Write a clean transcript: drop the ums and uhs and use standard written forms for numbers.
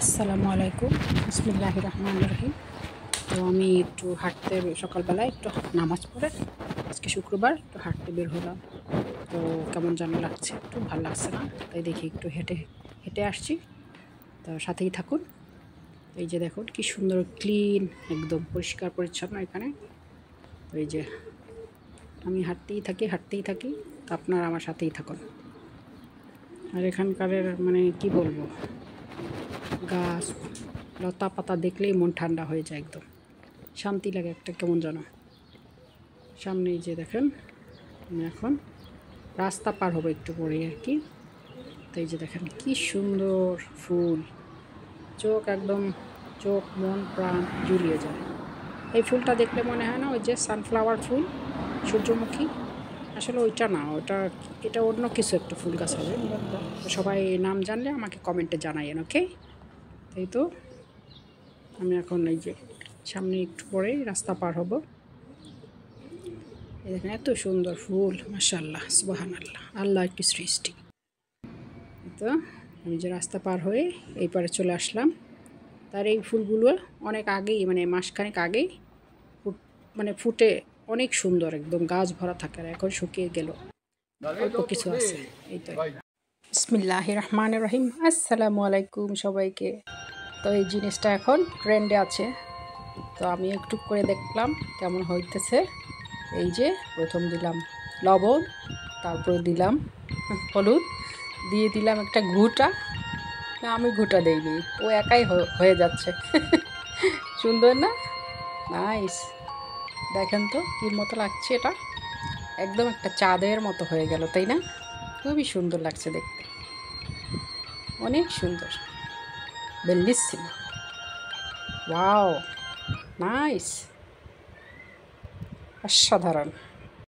আসসালামু আলাইকুম, বিসমিল্লাহির রহমানির রহিম। তো আমি একটু হাঁটতে সকালবেলায় একটু নামাজ পড়ে আজকে শুক্রবার একটু হাঁটতে বের হলাম। তো কেমন যেন লাগছে, একটু ভালো লাগছে না, তাই দেখি একটু হেঁটে হেঁটে আসছি। তো সাথেই থাকুন। এই যে দেখুন কি সুন্দর ক্লিন, একদম পরিষ্কার পরিচ্ছন্ন এখানে। তো এই যে আমি হাঁটতেই থাকি, তো আপনারা আমার সাথেই থাকুন। আর এখানকার মানে কি বলবো, গাছ লতা পাতা দেখলেই মন ঠান্ডা হয়ে যায়, একদম শান্তি লাগে একটা কেমন যেন। সামনেই যে দেখেন, আমি এখন রাস্তা পার হবো একটু পরে আর কি। তো এই যে দেখেন কি সুন্দর ফুল, একদম চোখ মন প্রাণ জুড়িয়ে যায়। এই ফুলটা দেখলে মনে হয় না ওই যে সানফ্লাওয়ার ফুল, সূর্যমুখী? আসলে ওইটা না, এটা অন্য কিছু একটা ফুল গাছ হবে। তো সবাই নাম জানলে আমাকে কমেন্টে জানাইয়েন, ওকে? তাই তো আমি এখন এই যে সামনে একটু পরেই রাস্তা পার হব। এই দেখেন এত সুন্দর ফুল, মাশাআল্লাহ, সুবহানাল্লাহ, আল্লাহ একটি সৃষ্টি। তো আমি যে রাস্তা পার হয়ে এই পারে চলে আসলাম। তার এই ফুলগুলো অনেক আগেই, মানে মাসখানেক আগেই ফুটে অনেক সুন্দর, একদম গাছ ভরা থাকে, আর এখন শুকিয়ে গেল, অল্প কিছু আছে। এই তো বিসমিল্লাহির রহমানির রহিম। আসসালামু আলাইকুম সবাইকে। তো এই জিনিসটা এখন ট্রেন্ডে আছে, তো আমি একটু করে দেখলাম কেমন হইতেছে। এই যে প্রথম দিলাম লবণ, তারপরে দিলাম হলুদ, দিয়ে দিলাম একটা ঘুঁটা। না, আমি ঘুঁটা দেইনি, ও একাই হয়ে যাচ্ছে। সুন্দর না? নাইস। দেখেন তো কী মতো লাগছে এটা, একদম একটা চাঁদের মতো হয়ে গেল, তাই না? খুবই সুন্দর লাগছে দেখতে, অনেক সুন্দর, বেলিসিমো, ওয়াও, নাইস, অসাধারণ।